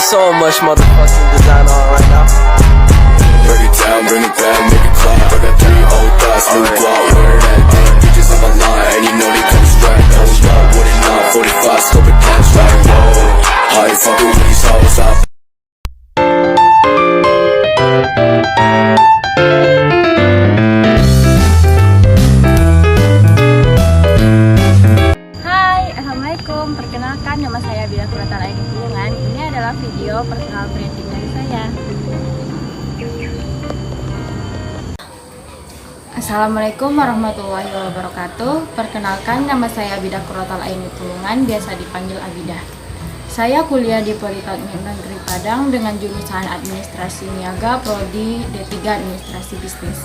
So much motherfucking design on right now. Bring it down, make it clap. I got three old thoughts, new guap, wear that damn bitches on my line, and you know they come straight. Hold up, what it not, 45, scope it cash right, whoa. How you fucking with these hoes out? Hai, Assalamualaikum. Perkenalkan, nama saya Bila Kurata Laini Tulungan. Ini adalah video personal branding dari saya. Assalamualaikum warahmatullahi wabarakatuh. Perkenalkan, nama saya Bidah Quratal Aini Tulungan, biasa dipanggil Abidah. Saya kuliah di Politeknik Negeri Padang dengan jurusan Administrasi Niaga, Prodi D3 Administrasi Bisnis.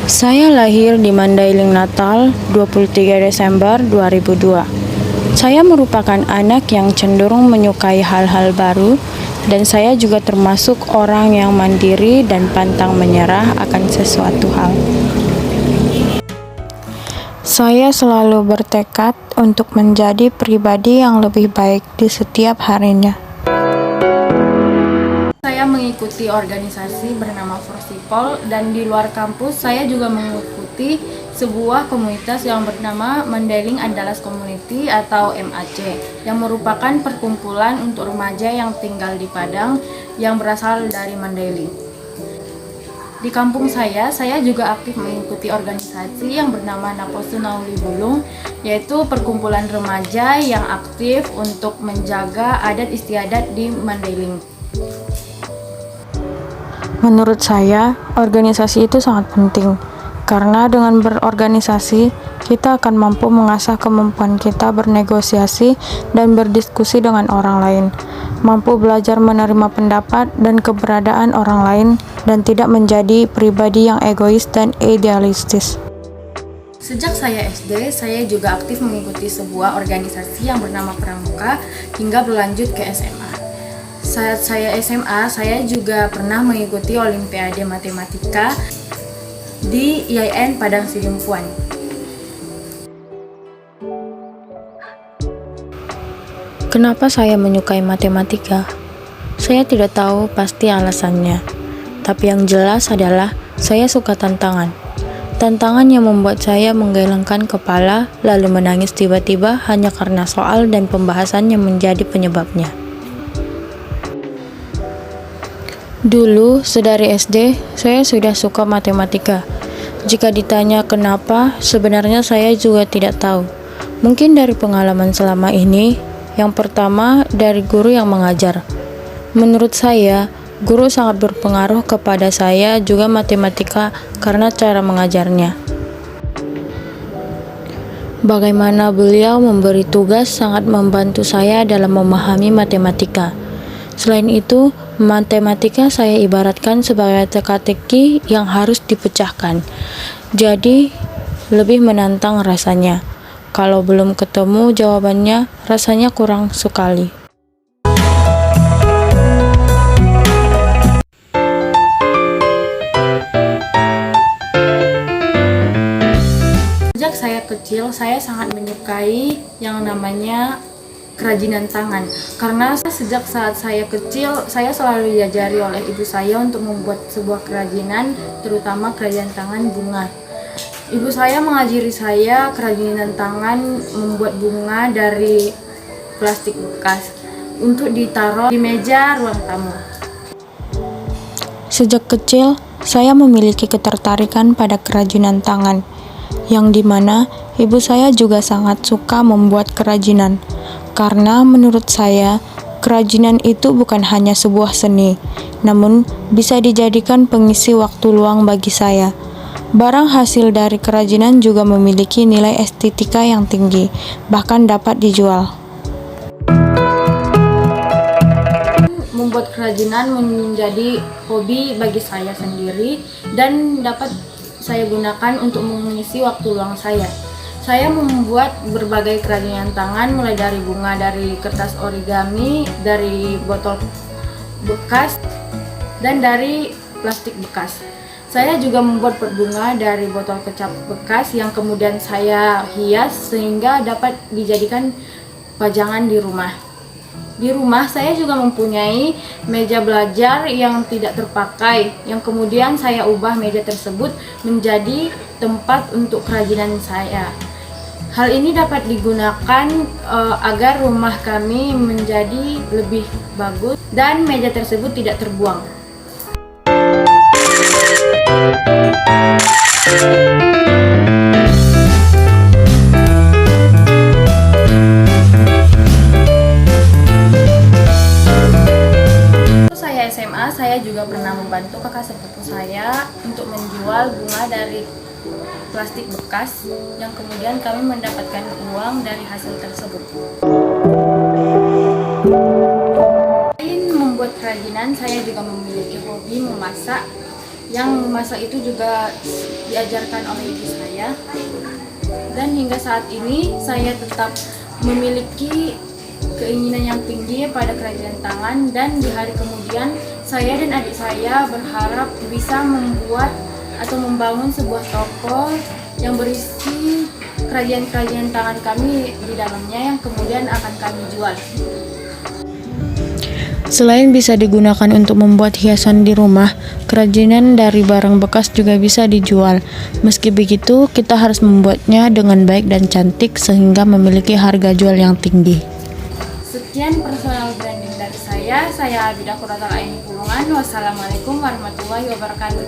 Saya lahir di Mandailing, Natal, 23 Desember 2002. Saya merupakan anak yang cenderung menyukai hal-hal baru, dan saya juga termasuk orang yang mandiri dan pantang menyerah akan sesuatu hal. Saya selalu bertekad untuk menjadi pribadi yang lebih baik di setiap harinya. Saya mengikuti organisasi bernama Forsipol, dan di luar kampus saya juga mengikuti sebuah komunitas yang bernama Mandailing Andalas Community atau MAC, yang merupakan perkumpulan untuk remaja yang tinggal di Padang yang berasal dari Mandailing. Di kampung saya juga aktif mengikuti organisasi yang bernama Naposunauli Bulung, yaitu perkumpulan remaja yang aktif untuk menjaga adat istiadat di Mandailing. Menurut saya, organisasi itu sangat penting, karena dengan berorganisasi, kita akan mampu mengasah kemampuan kita bernegosiasi dan berdiskusi dengan orang lain, mampu belajar menerima pendapat dan keberadaan orang lain, dan tidak menjadi pribadi yang egois dan idealistis. Sejak saya SD, saya juga aktif mengikuti sebuah organisasi yang bernama Pramuka hingga berlanjut ke SMA. Saat saya SMA, saya juga pernah mengikuti Olimpiade Matematika di IAIN Padang Sidimpuan. Kenapa saya menyukai matematika? Saya tidak tahu pasti alasannya, tapi yang jelas adalah saya suka tantangan. Tantangan yang membuat saya menggelengkan kepala lalu menangis tiba-tiba hanya karena soal dan pembahasan yang menjadi penyebabnya. Dulu, sedari SD, saya sudah suka matematika. Jika ditanya kenapa, sebenarnya saya juga tidak tahu. Mungkin dari pengalaman selama ini, yang pertama dari guru yang mengajar. Menurut saya, guru sangat berpengaruh kepada saya juga matematika karena cara mengajarnya. Bagaimana beliau memberi tugas sangat membantu saya dalam memahami matematika. Selain itu, matematika saya ibaratkan sebagai teka-teki yang harus dipecahkan. Jadi, lebih menantang rasanya. Kalau belum ketemu jawabannya, rasanya kurang sekali. Sejak saya kecil, saya sangat menyukai yang namanya kerajinan tangan, karena sejak saat saya kecil saya selalu diajari oleh ibu saya untuk membuat sebuah kerajinan, terutama kerajinan tangan bunga. Ibu saya mengajari saya kerajinan tangan membuat bunga dari plastik bekas untuk ditaruh di meja ruang tamu. Sejak kecil saya memiliki ketertarikan pada kerajinan tangan, yang dimana ibu saya juga sangat suka membuat kerajinan. Karena menurut saya, kerajinan itu bukan hanya sebuah seni, namun bisa dijadikan pengisi waktu luang bagi saya. Barang hasil dari kerajinan juga memiliki nilai estetika yang tinggi, bahkan dapat dijual. Membuat kerajinan menjadi hobi bagi saya sendiri dan dapat saya gunakan untuk mengisi waktu luang saya. Saya membuat berbagai kerajinan tangan, mulai dari bunga dari kertas origami, dari botol bekas, dan dari plastik bekas. Saya juga membuat pot bunga dari botol kecap bekas yang kemudian saya hias sehingga dapat dijadikan pajangan di rumah. Di rumah saya juga mempunyai meja belajar yang tidak terpakai, yang kemudian saya ubah meja tersebut menjadi tempat untuk kerajinan saya. Hal ini dapat digunakan agar rumah kami menjadi lebih bagus dan meja tersebut tidak terbuang. SMA, saya juga pernah membantu kakak sepupu saya untuk menjual bunga dari plastik bekas yang kemudian kami mendapatkan uang dari hasil tersebut. Selain membuat kerajinan, saya juga memiliki hobi memasak. Yang memasak itu juga diajarkan oleh ibu saya. Dan hingga saat ini saya tetap memiliki keinginan yang tinggi pada kerajinan tangan, dan di hari kemudian saya dan adik saya berharap bisa membuat atau membangun sebuah toko yang berisi kerajinan-kerajinan tangan kami di dalamnya yang kemudian akan kami jual. Selain bisa digunakan untuk membuat hiasan di rumah, kerajinan dari barang bekas juga bisa dijual. Meski begitu, kita harus membuatnya dengan baik dan cantik sehingga memiliki harga jual yang tinggi. Sekian personal branding dari saya Abida Quratal Aini Pulungan. Wassalamualaikum warahmatullahi wabarakatuh.